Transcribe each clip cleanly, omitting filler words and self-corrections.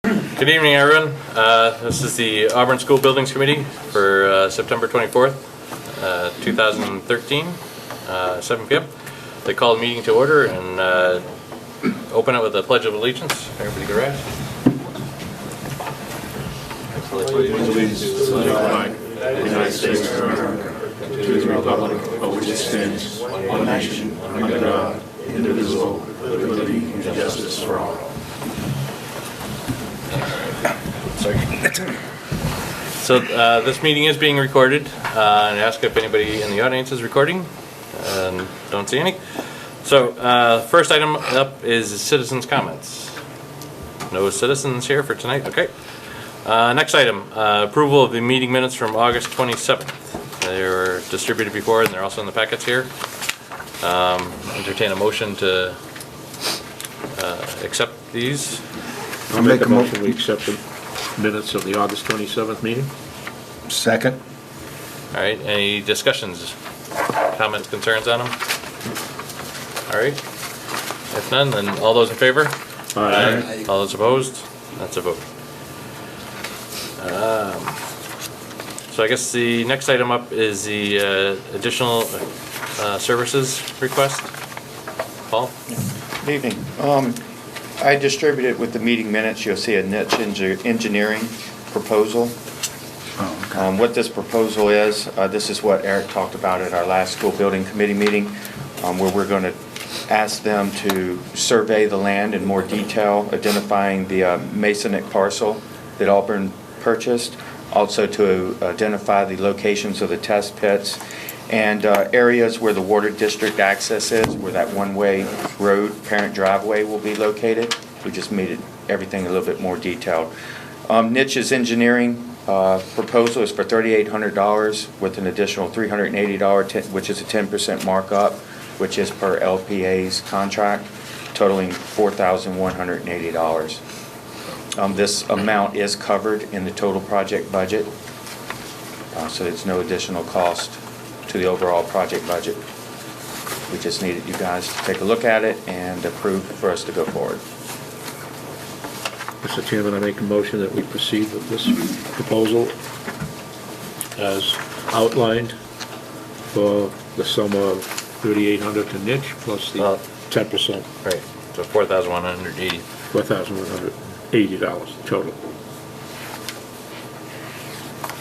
Good evening, everyone. This is the Auburn School Buildings Committee for September 24th, 2013, 7 p.m. They call the meeting to order and open it with a Pledge of Allegiance. Everybody can rise. Allegiance to the flag of the United States of America, to the republic for which it stands, one nation, under God, indivisible, with liberty and justice for all. So this meeting is being recorded, and ask if anybody in the audience is recording. Don't see any. So first item up is citizens' comments. No citizens here for tonight. Okay. Next item, approval of the meeting minutes from August 27th. They were distributed before, and they're also in the packets here. Entertain a motion to accept these. I'll make a motion we accept the minutes of the August 27th meeting. Second. All right, any discussions, comments, concerns on them? All right, if none, then all those in favor? Aye. All those opposed? That's a vote. So I guess the next item up is the additional services request. Paul? Good evening. I distributed with the meeting minutes. You'll see a niche engineering proposal. What this proposal is, this is what Eric talked about at our last school building committee meeting, where we're going to ask them to survey the land in more detail, identifying the Masonic parcel that Auburn purchased, also to identify the locations of the test pits and areas where the water district access is, where that one-way road, parent driveway will be located. We just made everything a little bit more detailed. Niche's engineering proposal is for $3,800 with an additional $380, which is a 10% markup, which is per LPA's contract, totaling $4,180. This amount is covered in the total project budget, so it's no additional cost to the overall project budget. We just needed you guys to take a look at it and approve for us to go forward. Mr. Chairman, I make a motion that we proceed with this proposal as outlined for the sum of $3,800 to niche plus the 10%, Right, so $4,180. $4,180 total.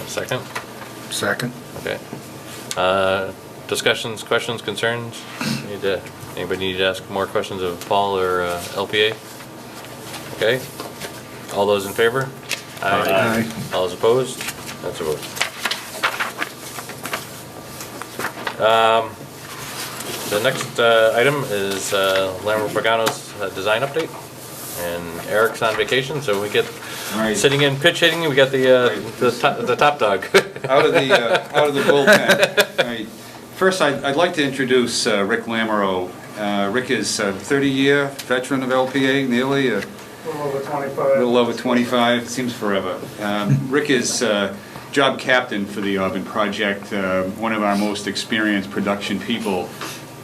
Second? Second. Okay. Discussions, questions, concerns? Anybody need to ask more questions of Paul or LPA? Okay. All those in favor? Aye. All those opposed? That's a vote. The next item is Lambert Pagano's design update. And Eric's on vacation, so we get sitting in pitch hitting. We got the top dog out of the bullpen. Right. First, I'd like to introduce Rick Lamoureux. Rick is a 30-year veteran of LPA, nearly a little over 25. It seems forever. Rick is job captain for the Auburn project, one of our most experienced production people,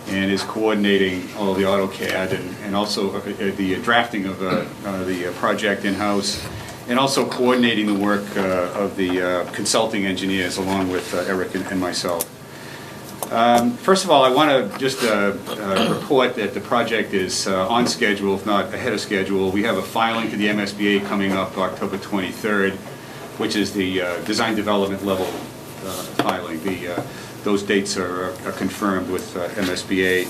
and is coordinating all the AutoCAD and also the drafting of the project in-house, and also coordinating the work of the consulting engineers along with Eric and myself. First of all, I want to just report that the project is on schedule, if not ahead of schedule. We have a filing to the MSBA coming up October 23rd, which is the design development level filing. Those dates are confirmed with MSBA.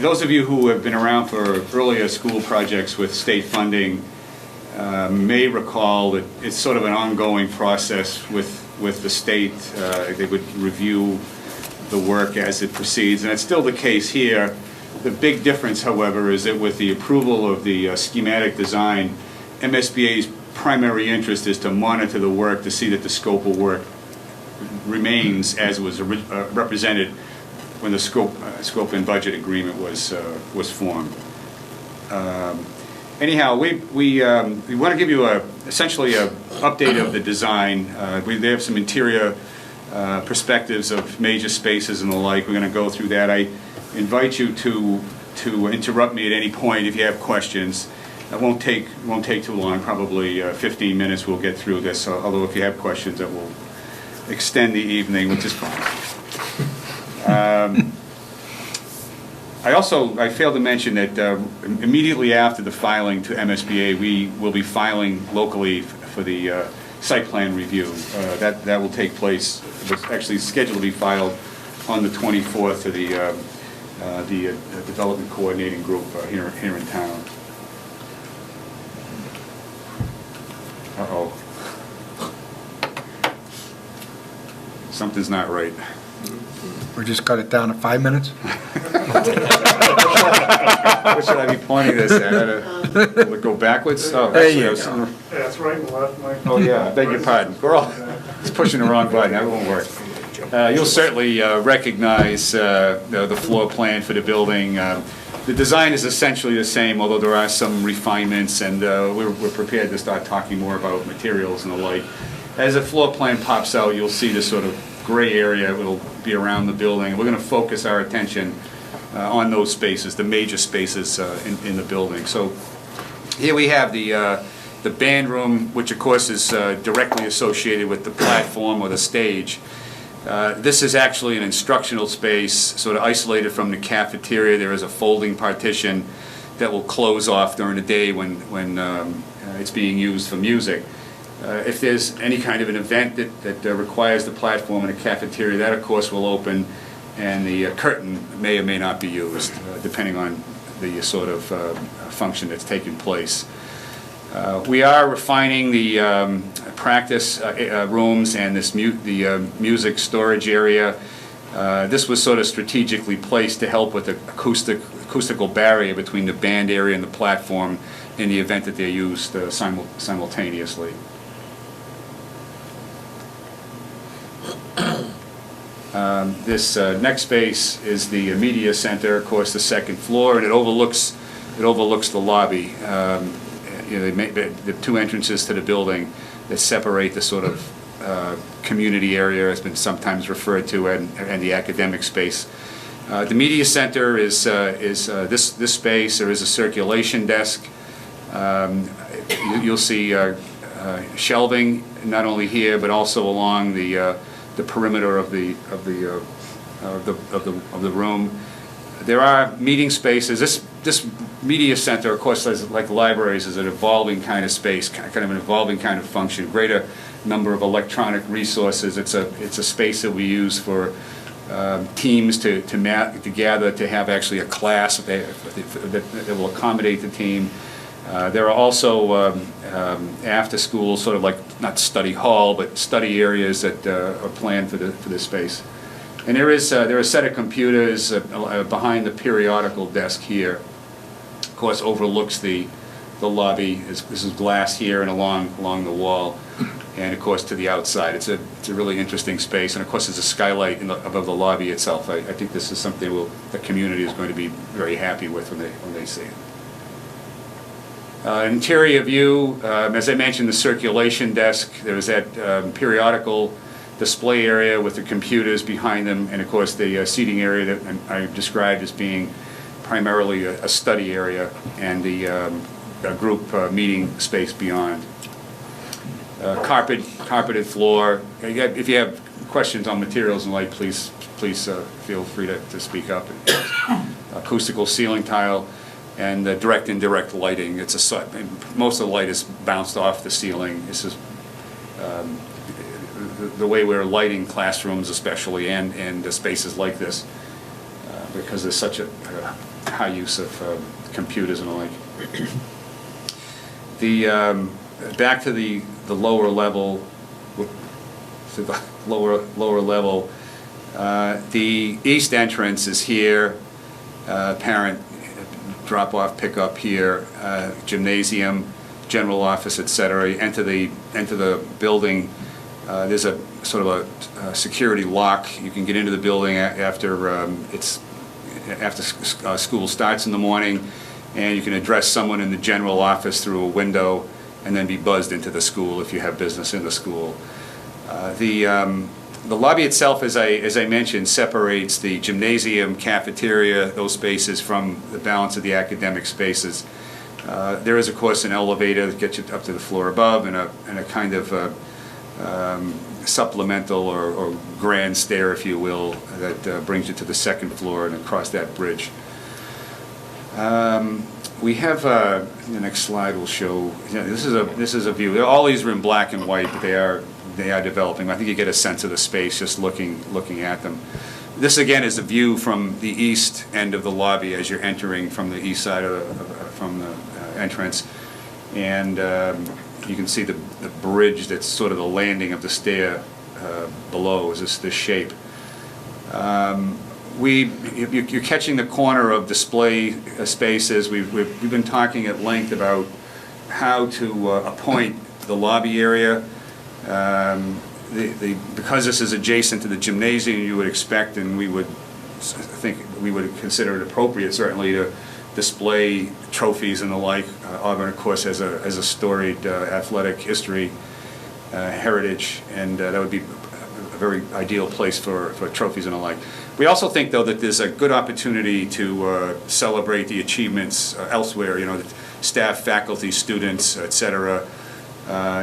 Those of you who have been around for earlier school projects with state funding may recall that it's sort of an ongoing process with the state. They would review the work as it proceeds, and it's still the case here. The big difference, however, is that with the approval of the schematic design, MSBA's primary interest is to monitor the work to see that the scope of work remains as was represented when the scope and budget agreement was formed. Anyhow, we want to give you essentially an update of the design. They have some interior perspectives of major spaces and the like. We're going to go through that. I invite you to interrupt me at any point if you have questions. It won't take too long, probably 15 minutes we'll get through this, although if you have questions, it will extend the evening, which is fine. I failed to mention that immediately after the filing to MSBA, we will be filing locally for the site plan review. That will take place, it's actually scheduled to be filed on the 24th to the Development Coordinating Group here in town. Uh-oh. Something's not right. We just cut it down to 5 minutes? What should I be pointing this at? Will it go backwards? Oh, There actually, you I was- go. That's right and left, Mike. Oh, yeah, I beg your pardon. We're all, it's pushing the wrong button, that won't work. You'll certainly recognize the floor plan for the building. The design is essentially the same, although there are some refinements, and we're prepared to start talking more about materials and the like. As the floor plan pops out, you'll see this sort of gray area. It'll be around the building. We're going to focus our attention on those spaces, the major spaces in the building. So here we have the band room, which of course is directly associated with the platform or the stage. This is actually an instructional space, sort of isolated from the cafeteria. There is a folding partition that will close off during the day when it's being used for music. If there's any kind of an event that requires the platform and a cafeteria, that of course will open, and the curtain may or may not be used, depending on the sort of function that's taking place. We are refining the practice rooms and the music storage area. This was sort of strategically placed to help with the acoustical barrier between the band area and the platform in the event that they're used simultaneously. This next space is the media center, of course, the second floor, and it overlooks the lobby. The two entrances to the building that separate the sort of community area has been sometimes referred to, and the academic space. The media center is this space. There is a circulation desk. You'll see shelving not only here but also along the perimeter of the room. There are meeting spaces. This media center, of course, like libraries, is an evolving kind of space, kind of an evolving kind of function. Greater number of electronic resources. It's a space that we use for teams to gather, to have actually a class that will accommodate the team. There are also after school, sort of like not study hall, but study areas that are planned for this space. And there are a set of computers behind the periodical desk here. Of course, overlooks the lobby. This is glass here and along the wall, and of course to the outside. It's a really interesting space, and of course there's a skylight above the lobby itself. I think this is something the community is going to be very happy with when they see it. Interior view, as I mentioned, the circulation desk. There's that periodical display area with the computers behind them, and of course the seating area that I described as being primarily a study area, and the a group meeting space beyond. Carpeted floor. If you have questions on materials and light, please feel free to speak up. Acoustical ceiling tile. And direct and indirect lighting. Most of the light is bounced off the ceiling. This is the way we're lighting classrooms, especially, and spaces like this, because there's such a high use of computers and the like. Back to the lower level. To the lower level. The east entrance is here. Parent drop-off, pick-up here, gymnasium, general office, etc. Enter the building. There's a sort of a security lock. You can get into the building after school starts in the morning, and you can address someone in the general office through a window, and then be buzzed into the school if you have business in the school. The lobby itself, as I mentioned, separates the gymnasium, cafeteria, those spaces from the balance of the academic spaces. There is, of course, an elevator that gets you up to the floor above, and a kind of supplemental or grand stair, if you will, that brings you to the second floor and across that bridge. We have, the next slide will show, this is a view. All these are in black and white, but they are developing. I think you get a sense of the space just looking at them. This again is a view from the east end of the lobby as you're entering from the east side from the entrance, and you can see the bridge that's sort of the landing of the stair below is this shape. You're catching the corner of display spaces. We've been talking at length about how to appoint the lobby area. Because this is adjacent to the gymnasium, you would expect, and we would consider it appropriate, certainly, to display trophies and the like. Auburn, of course, has a storied athletic history, heritage, and that would be a very ideal place for trophies and the like. We also think, though, that there's a good opportunity to celebrate the achievements elsewhere, staff, faculty, students, etc.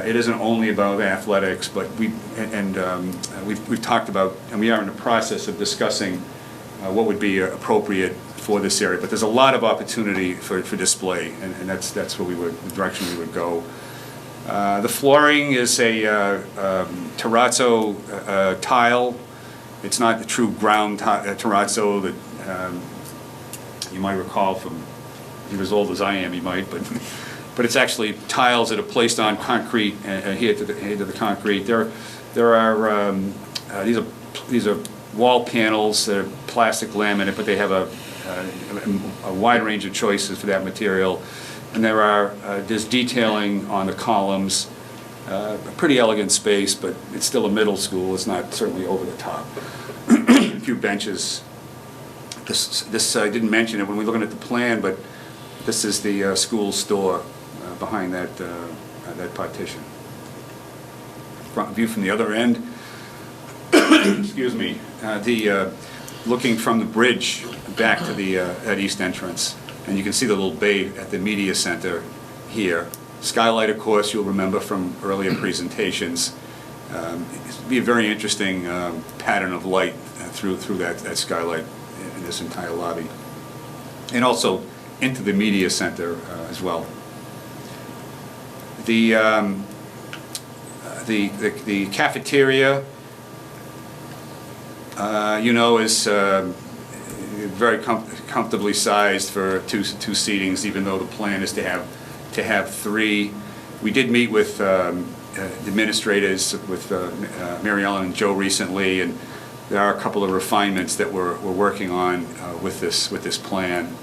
It isn't only about athletics, but we've talked about, and we are in the process of discussing what would be appropriate for this area. But there's a lot of opportunity for display, and that's the direction we would go. The flooring is a terrazzo tile. It's not the true ground terrazzo that you might recall from, you're as old as I am, you might, but it's actually tiles that are placed on concrete and adhered to the concrete. There are these are wall panels that are plastic laminate, but they have a wide range of choices for that material. And there's detailing on the columns. A pretty elegant space, but it's still a middle school. It's not certainly over the top. A few benches. This I didn't mention it when we were looking at the plan, but this is the school store behind that partition. Front view from the other end. Excuse me. Looking from the bridge back to that east entrance, and you can see the little bay at the media center here. Skylight, of course, you'll remember from earlier presentations. It'd be a very interesting pattern of light through that skylight in this entire lobby, and also into the media center as well. The cafeteria, is very comfortably sized for two seatings, even though the plan is to have 3. We did meet with administrators, with Mary Ellen and Joe recently, and there are a couple of refinements that we're working on with this plan.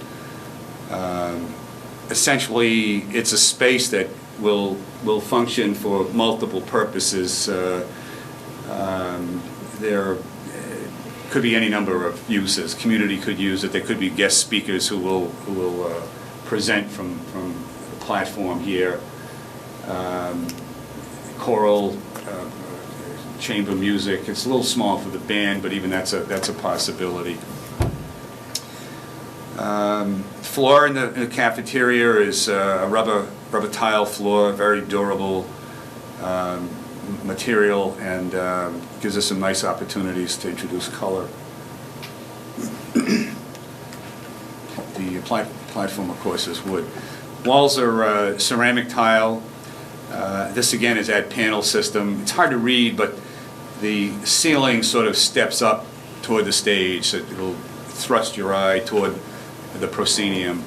Essentially, it's a space that will function for multiple purposes. There could be any number of uses. Community could use it. There could be guest speakers who will present from the platform here. Choral, chamber music. It's a little small for the band, but even that's a possibility. Floor in the cafeteria is a rubber tile floor, very durable material, and gives us some nice opportunities to introduce color. The platform, of course, is wood. Walls are ceramic tile. This again is that panel system. It's hard to read, but the ceiling sort of steps up toward the stage, so it will thrust your eye toward the proscenium.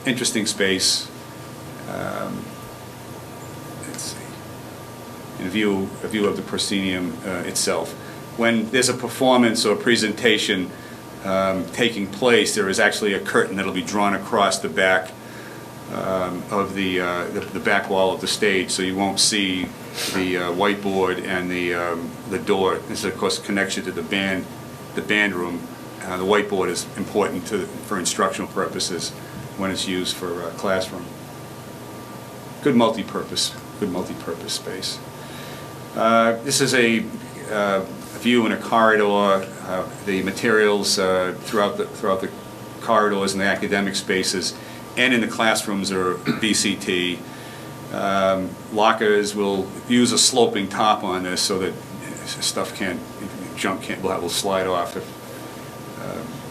Interesting space. Let's see. And a view of the proscenium itself. When there's a performance or presentation taking place, there is actually a curtain that'll be drawn across the back of the back wall of the stage, so you won't see the whiteboard and the door. This is, of course, a connection to the band room. The whiteboard is important for instructional purposes when it's used for classroom. Good multi-purpose space. This is a view in a corridor. The materials throughout the corridors and the academic spaces and in the classrooms are VCT. Lockers will use a sloping top on this so that junk will slide off.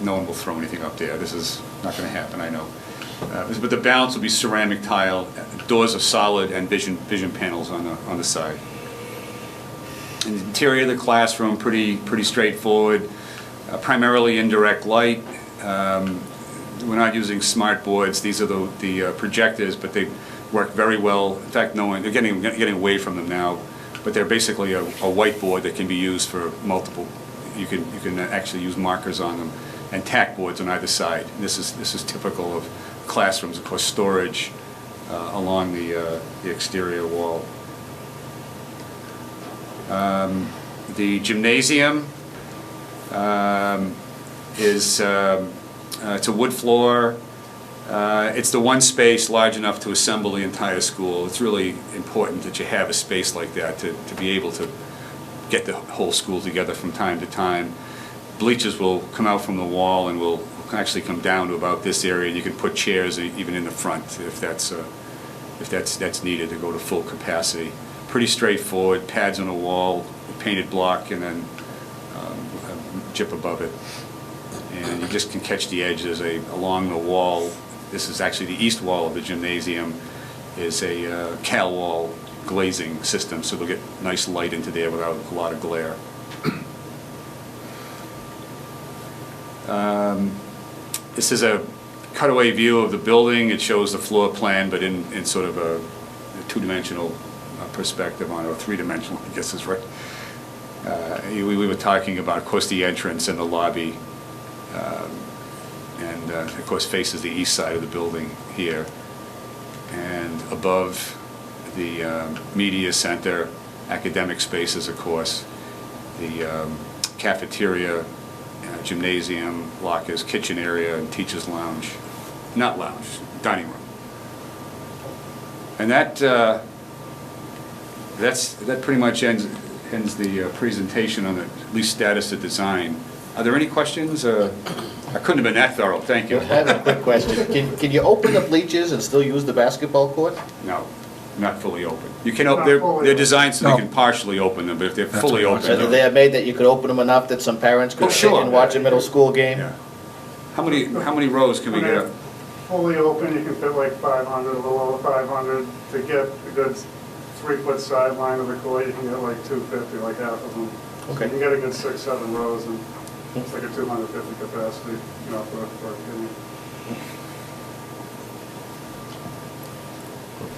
No one will throw anything up there. This is not going to happen, I know. But the balance will be ceramic tile. Doors are solid and vision panels on the side. In the interior of the classroom, pretty straightforward. Primarily indirect light. We're not using smart boards. These are the projectors, but they work very well. In fact, they're getting away from them now. But they're basically a whiteboard that can be used for multiple. You can actually use markers on them, and tack boards on either side. This is typical of classrooms. Of course, storage along the exterior wall. The gymnasium is it's a wood floor. It's the one space large enough to assemble the entire school. It's really important that you have a space like that to be able to get the whole school together from time to time. Bleachers will come out from the wall and will actually come down to about this area. You can put chairs even in the front if that's needed to go to full capacity. Pretty straightforward. Pads on the wall, painted block, and then a gyp above it. And you just can catch the edge. Along the wall. This is actually the east wall of the gymnasium. Is a cal wall glazing system, so they'll get nice light into there without a lot of glare. This is a cutaway view of the building. It shows the floor plan, but in sort of a two-dimensional perspective on it, or three-dimensional, I guess is right. We were talking about, of course, the entrance and the lobby, and of course faces the east side of the building here. And above the media center, academic spaces, of course, the cafeteria, gymnasium, lockers, kitchen area, and teacher's lounge. Not lounge, dining room. And that pretty much ends the presentation on the at least status of design. Are there any questions? I couldn't have been that thorough, thank you. I have a quick question. Can you open the bleachers and still use the basketball court? No, not fully open. You can open, they're designed so No. they can partially open them, but if they're That's fully what I was open. So they are made that you could open them enough that some parents Oh, could sit sure. and watch a middle school game? Yeah. How many rows can we When get they're up? fully open, you can fit like 500, a little over 500. To get a good 3-foot sideline of the court, you can get like 250, like half of them. Okay. You can get a good 6-7 rows, and it's like a 250 capacity, for a kid.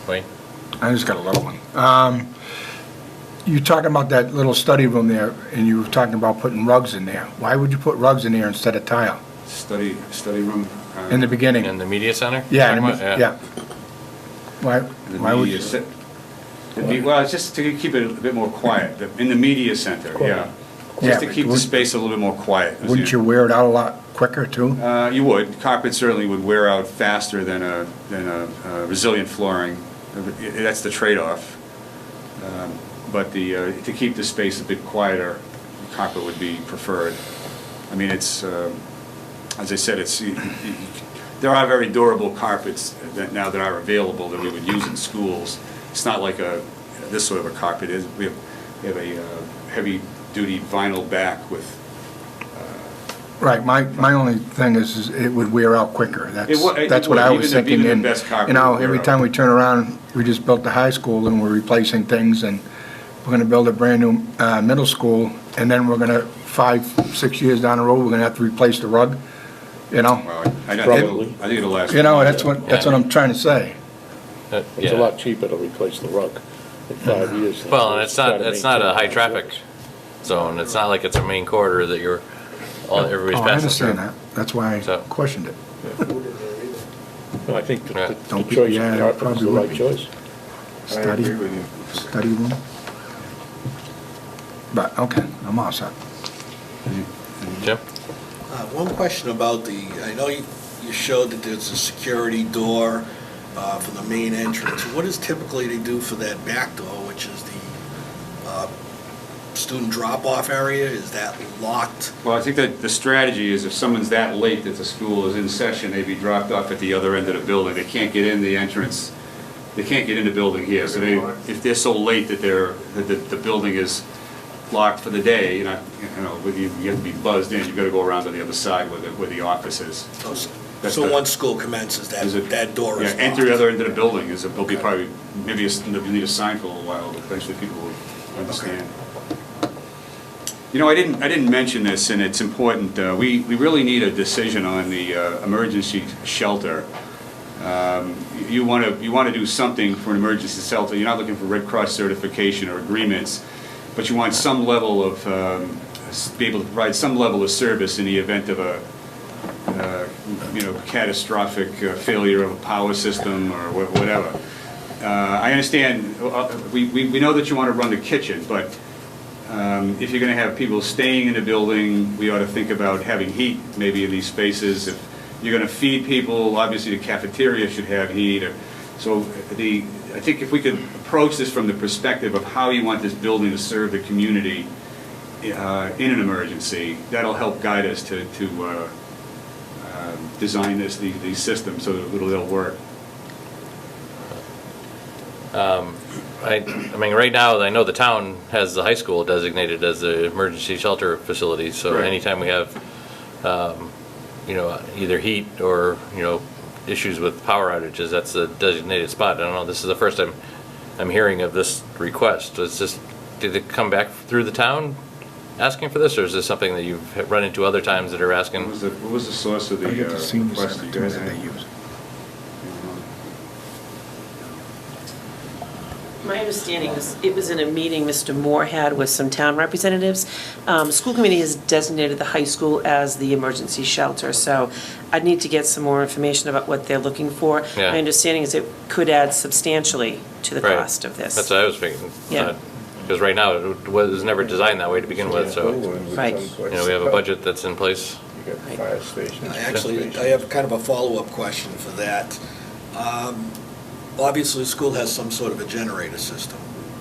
Wayne? I just got a little one. You talking about that little study room there, and you were talking about putting rugs in there. Why would you put rugs in there instead of tile Study room? in the beginning? In the media center? Yeah, Talking about? yeah. Why The would media you? Well, it's just to keep it a bit more quiet, in the media center, yeah. Yeah, Just to but keep the would- space a little bit more quiet. Wouldn't you wear it out a lot quicker too? You would. Carpet certainly would wear out faster than a resilient flooring. That's the trade-off. But to keep the space a bit quieter, carpet would be preferred. I mean, it's, as I said, there are very durable carpets that are available that we would use in schools. It's not like this sort of a carpet is. We have a heavy-duty vinyl back with. Right, my only thing is it would wear out quicker. It would, That's what I was even thinking. the And, best carpet you know, would wear every out. time we turn around, we just built the high school and we're replacing things, and we're gonna build a brand-new middle school, and then we're gonna, 5-6 years down the road, we're gonna have to replace the rug, you know? Well, I Probably. think it'll last. You know, that's what I'm trying to say. It's a Yeah. lot cheaper to replace the rug in 5 years. than Well, to and it's try not, to it's not a maintain high it. traffic zone. It's not like it's a main corridor that everybody's Oh, I passing through. understand that. That's why So- I questioned it. No, I think Yeah. the Don't be- choice yeah, of carpet is probably the would right be. choice. Study, study room. But, okay, I'm all set. Jim? One question about I know you showed that there's a security door for the main entrance. What is typically they do for that back door, which is the student drop-off area? Is that locked? Well, I think that the strategy is if someone's that late that the school is in session, they'd be dropped off at the other end of the building. They can't get in the entrance, they can't get in the building here. So if they're so late that the building is locked for the day, you know, you have to be buzzed in, you've got to go around to the other side where the office is. That's So the- once school commences, that door is Yeah, locked? enter the other end of the building is, there'll be probably, maybe you need a sign for a little while, but eventually people will understand. You know, I didn't mention this, and it's important. We really need a decision on the emergency shelter. You want to do something for an emergency shelter. You're not looking for Red Cross certification or agreements, but you want some level of, be able to provide some level of service in the event of a catastrophic failure of a power system or whatever. I understand, we know that you want to run the kitchen, but if you're going to have people staying in the building, we ought to think about having heat maybe in these spaces. If you're going to feed people, obviously the cafeteria should have heat. So I think if we could approach this from the perspective of how you want this building to serve the community in an emergency, that'll help guide us to design these systems so that it'll work. I mean, right now, I know the town has the high school designated as the emergency shelter facility, so Right. anytime we have, either heat or, issues with power outages, that's a designated spot. I don't know, this is the first time I'm hearing of this request. Did it come back through the town asking for this, or is this something that you've run into other times that are asking? What was the source of the I get the senior request? center You too guys that they have? use. My understanding is, it was in a meeting Mr. Moore had with some town representatives. School committee has designated the high school as the emergency shelter, so I'd need to get some more information about what they're looking for. Yeah. My understanding is it could add substantially to the Right. cost of this. That's what I was thinking. Yeah. Because right now, it was never designed that way to begin with, so, Right. we have a budget that's in place. You got fire station. Actually, I have kind of a follow-up question for that. Obviously, the school has some sort of a generator system.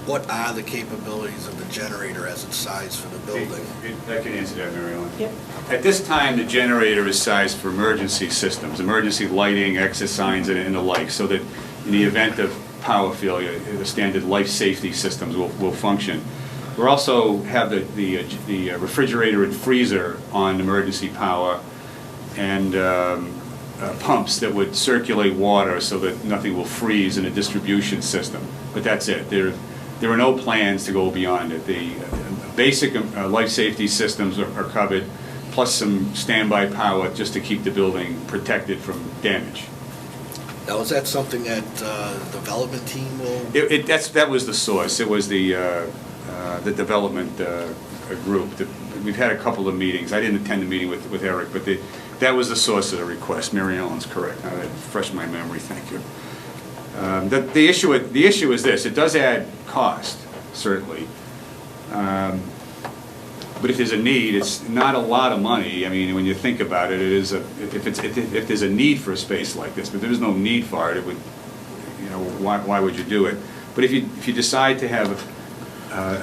What are the capabilities of the generator as it's sized for the building? I can answer that, Mary Ellen. Yep. At this time, the generator is sized for emergency systems, emergency lighting, exit signs, and the like, so that in the event of power failure, the standard life safety systems will function. We also have the refrigerator and freezer on emergency power, and pumps that would circulate water so that nothing will freeze in a distribution system. But that's it. There are no plans to go beyond it. The basic life safety systems are covered, plus some standby power just to keep the building protected from damage. Now, is that something that the development team will? That was the source. It was the development group. We've had a couple of meetings. I didn't attend the meeting with Eric, but that was the source of the request. Mary Ellen's correct. Now that refreshed my memory. Thank you. The issue is this. It does add cost, certainly. But if there's a need, it's not a lot of money. I mean, when you think about it, if there's a need for a space like this, but there is no need for it, it would, why would you do it? But if you decide to have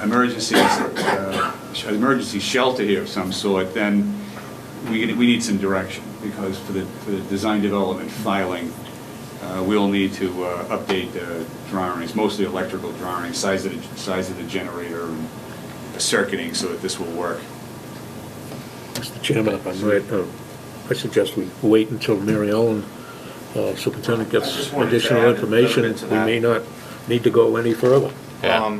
emergency shelter here of some sort, then we need some direction, because for the design development filing, we'll need to update the drawings, mostly electrical drawings, size of the generator, and circuiting, so that this will work. Mr. Chairman, if I might, I suggest we wait until Mary Ellen, superintendent, I gets just wanted to additional add a little information. bit to We that. may not need to go any further. Yeah.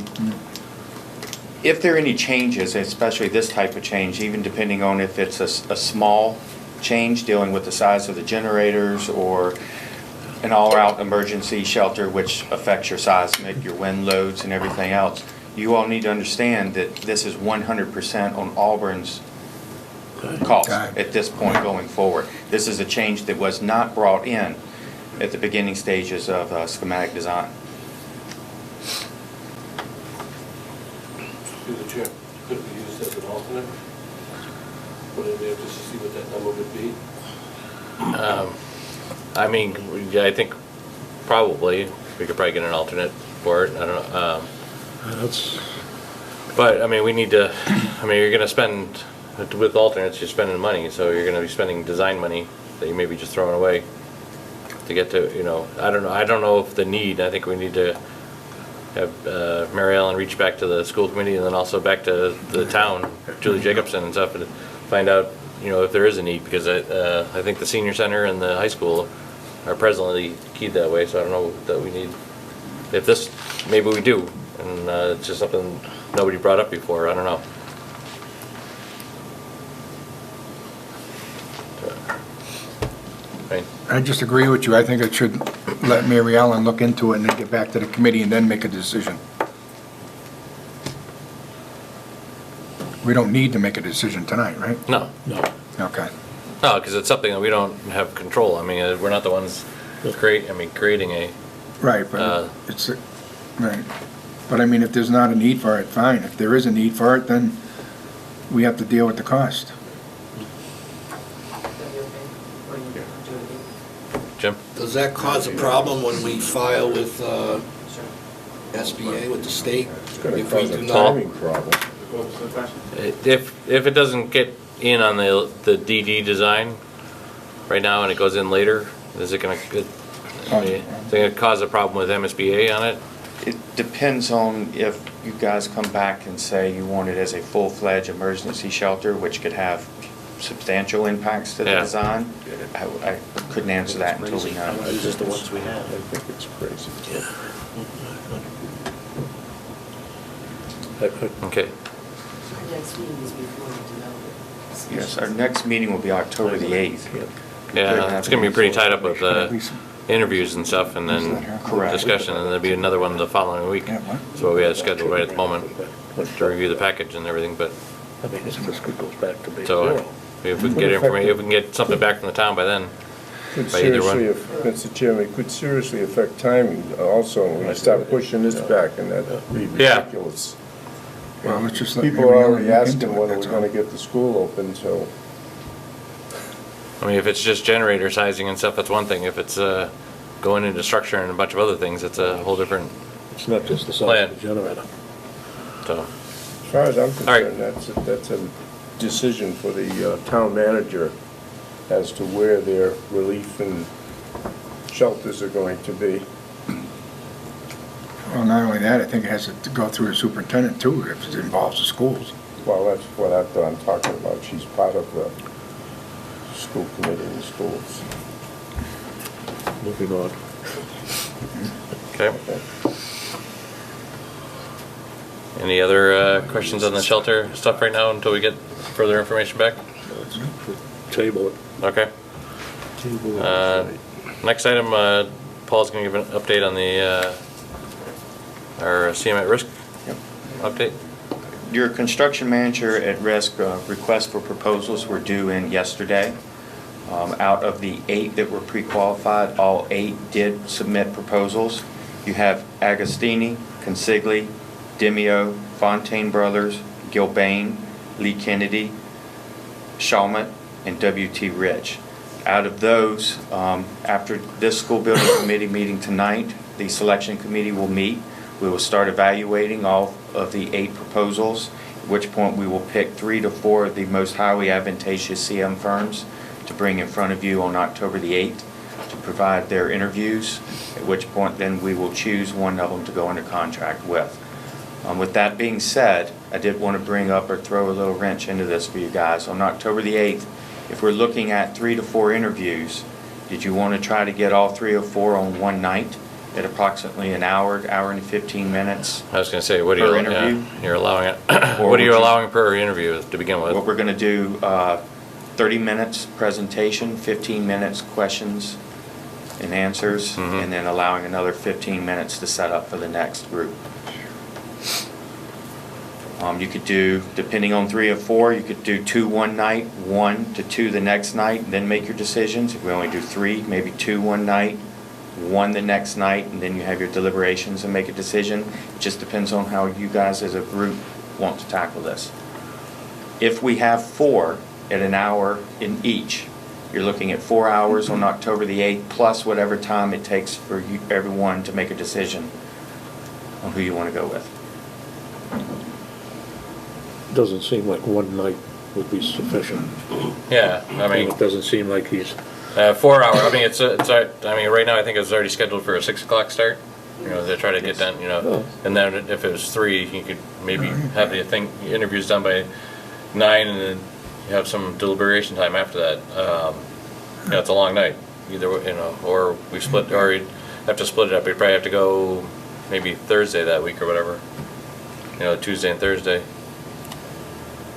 If there are any changes, especially this type of change, even depending on if it's a small change dealing with the size of the generators, or an all-out emergency shelter which affects your seismic, your wind loads and everything else, you all need to understand that this is 100% on Auburn's cost Okay. at this point going forward. This is a change that was not brought in at the beginning stages of schematic design. Through the chair, could it be used as an alternate? Put it there just to see what that number would be? I mean, yeah, I think probably, we could probably get an alternate for it, I don't know. That's But, I mean, we need to, I mean, you're gonna spend, with alternates, you're spending money, so you're gonna be spending design money that you may be just throwing away to get to, you know, I don't know if the need, I think we need to have Mary Ellen reach back to the school committee and then also back to the town, Julie Jacobson and stuff, and find out, you know, if there is a need, because I think the senior center and the high school are presently keyed that way, so I don't know that we need, if this, maybe we do, and it's just something nobody brought up before, I don't know. Right. I just agree with you. I think it should let Mary Ellen look into it and then get back to the committee and then make a decision. We don't need to make a decision tonight, right? No, Okay. no, because it's something that we don't have control, I mean, we're not the ones creating a, Right, but it's, right. But I mean, if there's not a need for it, fine. If there is a need for it, then we have to deal with the cost. Jim? Does that cause a problem when we file with SBA, with the state? If we do not? problem. If it doesn't get in on the DD design right now and it goes in later, is it gonna cause a problem with MSBA on it? It depends on if you guys come back and say you want it as a full-fledged emergency shelter, which could have substantial impacts to the Yeah. design. I couldn't answer that until we know. It's just the ones we have. I think it's crazy. Okay. Yes, our next meeting will be October the 8th. Yeah, it's gonna be pretty tied up with interviews and stuff and then Correct. discussion, and there'll be another one the following week. So we have scheduled right at the moment to review the package and everything, but, I mean, this goes back to base so zero. if we can get information, if we can get something back from the town by then, Could by either one. seriously, Mr. Chairman, it could seriously affect timing also, when we start pushing this back, and that'd be Yeah. ridiculous. Well, let's just let People Mary are Ellen already look asking into it, when we're that's all. gonna get the school open, so. I mean, if it's just generator sizing and stuff, that's one thing. If it's going into structure and a bunch of other things, it's a whole different, It's not just the size Plan. of the generator. so. As far as I'm right. concerned, that's a decision for the town manager as to where their relief and shelters are going to be. Well, not only that, I think it has to go through the superintendent too, if it involves the schools. Well, that's what I'm talking about. She's part of the school committee in the schools. Moving on. Okay. Any other questions on the shelter stuff right now until we get further information back? Table it. Okay. Next item, Paul's gonna give an update on the, our CM at risk update. Your construction manager at risk requests for proposals were due in yesterday. Out of the 8 that were pre-qualified, all 8 did submit proposals. You have Agostini, Consigli, Demio, Fontaine Brothers, Gilbane, Lee Kennedy, Shawmut, and W.T. Rich. Out of those, after this school building committee meeting tonight, the selection committee will meet. We will start evaluating all of the 8 proposals, at which point we will pick 3 to 4 of the most highly advantageous CM firms to bring in front of you on October the 8th to provide their interviews, at which point then we will choose one of them to go under contract with. With that being said, I did want to bring up or throw a little wrench into this for you guys. On October the 8th, if we're looking at 3 to 4 interviews, did you want to try to get all 3 or 4 on one night at approximately an hour and 15 minutes? I was gonna say, what are Per you, interview? yeah, you're allowing it, Or what are would you you- allowing per interview to begin What with? we're going to do, 30 minutes presentation, 15 minutes questions and answers, and then allowing another 15 minutes to set up for the next group. You could do, depending on 3 or 4, you could do 2 one night, 1 to 2 the next night, then make your decisions. If we only do 3, maybe 2 one night, 1 the next night, and then you have your deliberations and make a decision. It just depends on how you guys as a group want to tackle this. If we have 4 at an hour in each, you're looking at 4 hours on October the 8th, plus whatever time it takes for you, everyone to make a decision on who you want to go with. doesn't seem like one night would be sufficient. Yeah, I mean, It doesn't seem like he's, 4 hour, I mean, I mean, right now, I think it's already scheduled for a 6 o'clock start. You know, they try to get done, you know, and then if it was 3, you could maybe have the interviews done by 9, and then you have some deliberation time after that. You know, it's a long night, either, you know, or we split, or we'd have to split it up. We'd probably have to go maybe Thursday that week or whatever. You know, Tuesday and Thursday.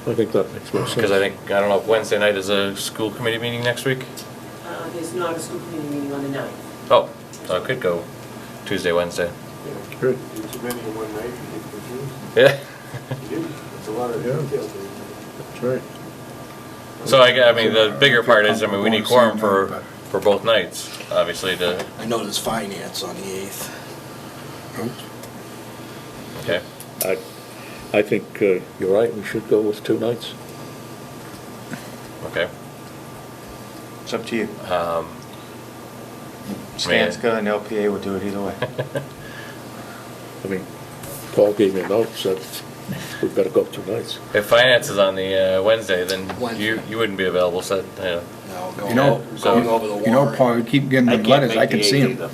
I think that makes more sense. Because I don't know if Wednesday night is a school committee meeting next week? There's not a school committee meeting on the 9th. Oh, so I could go Tuesday, Wednesday. Good. Too many in one night, you get confused. Yeah. You do. It's a lot of details. That's right. So I mean, the bigger part is, I mean, we need quorum for both nights, obviously, to, I know there's finance on the 8th. okay. I think you're right, we should go with 2 nights. It's Okay. up to you. Skanska and LPA will do it either way. I mean, Paul gave me a note, said we've got to go 2 nights. If finance is on the Wednesday, then Wednesday. you wouldn't be available, so, you know. No, You know, going over the You know, warrant. Paul, you keep getting the letters, I can see them.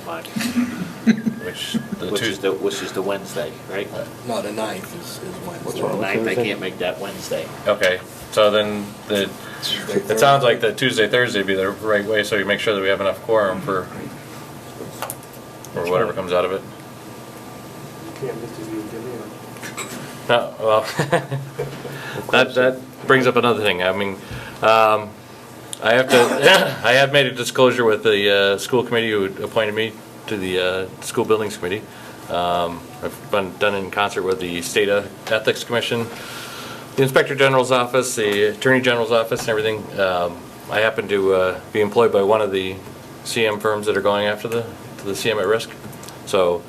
Which, the Which is Tuesday. which is the Wednesday, right? No, the 9th is Wednesday. The 9th, I can't make that Wednesday. Okay, so then it sounds like the Tuesday, Thursday would be the right way, so you make sure that we have enough quorum for, or whatever comes out of it. Can't miss the view, give me No, well, that brings up another thing. I mean, I have to, I have made a disclosure with the school committee who appointed me to the school buildings committee. I've been done in concert with the state ethics commission, the inspector general's office, the attorney general's office, and everything. I happen to be employed by one of the CM firms that are going after the CM at risk. So,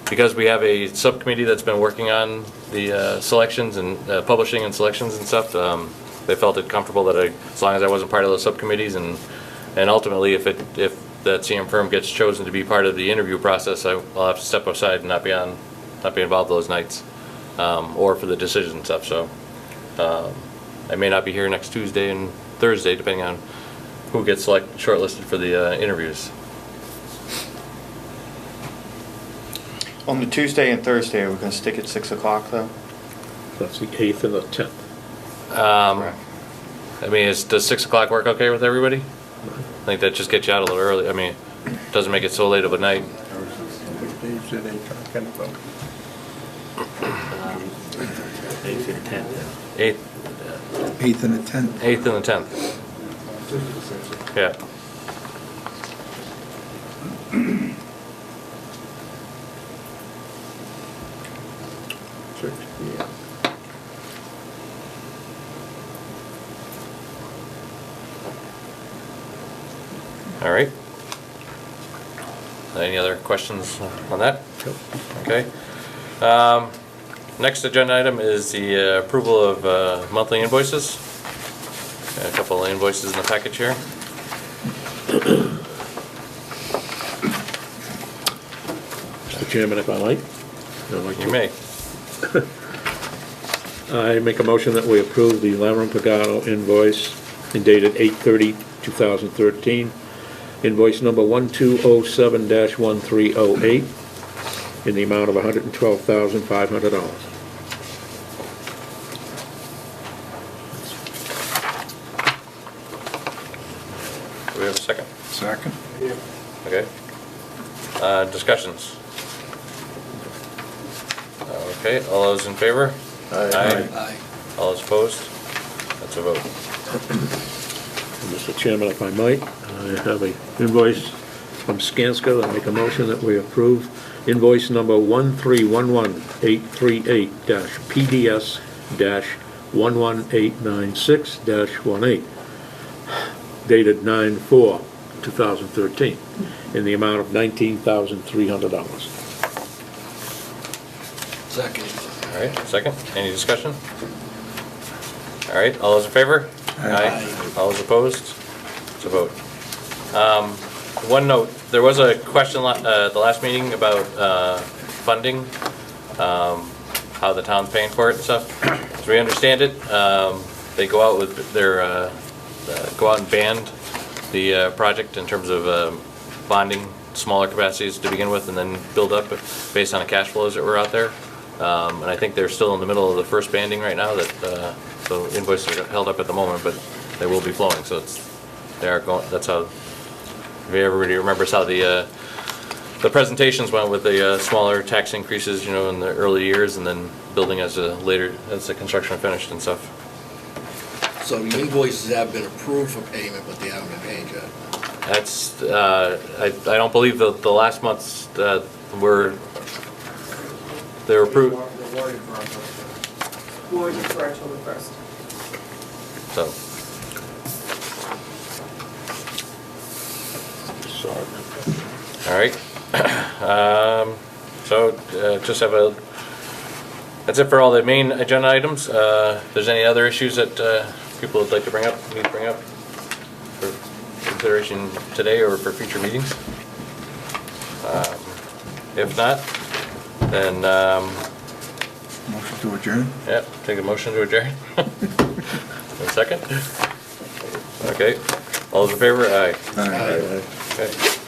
because we have a subcommittee that's been working on the selections and publishing and selections and stuff, they felt it comfortable that as long as I wasn't part of those subcommittees, and ultimately if that CM firm gets chosen to be part of the interview process, I'll have to step aside and not be involved those nights, or for the decision and stuff. So I may not be here next Tuesday and Thursday, depending on who gets shortlisted for the interviews. On the Tuesday and Thursday, are we going to stick at 6 o'clock though? That's the 8th and the 10th. I mean, does 6 o'clock work okay with everybody? I think that just gets you out a little early. I mean, it doesn't make it so late of a night. Dave said 8 o'clock, and about- 8th and 10th. 8th and the 10th. 8th and the 10th. Yeah. Yeah. All right. Any other questions on that? Okay. Next agenda item is the approval of monthly invoices. Got a couple of invoices in the package here. Mr. Chairman, if I might? I'd like to- You may. I make a motion that we approve the Lamron Pagano invoice dated 8/30/2013, invoice number 1207-1308, in the amount of $112,500. Do we have a second? Second. Okay. Discussions? Okay, all those in favor? Aye. Aye. All those opposed? That's a vote. Mr. Chairman, if I might, I have a invoice from Skanska. I make a motion that we approve invoice number 1311838-PDS-11896-18, dated 9/4/2013, in the amount of $19,300. Second. All right, second. Any discussion? All right, all those in favor? Aye. All those opposed? It's a vote. One note, there was a question the last meeting about funding. how the town's paying for it and stuff. As we understand it, they go out with their, go out and band the project in terms of bonding smaller capacities to begin with and then build up based on the cash flows that were out there. And I think they're still in the middle of the first banding right now, that, so invoices are held up at the moment, but they will be flowing, so they are going, that's how, if everybody remembers how the presentations went with the smaller tax increases, you know, in the early years, and then building as the construction finished and stuff. So the invoices have been approved for payment, but they haven't been paid yet. That's, I don't believe the last month's were, they were approved, Warranted for October 1st. so. All right. So just have that's it for all the main agenda items. If there's any other issues that people would like to bring up, for consideration today or for future meetings? If not, then, Motion to adjourn? yeah, take a motion to adjourn. A second? Okay. All those in favor? Aye. Aye. Okay.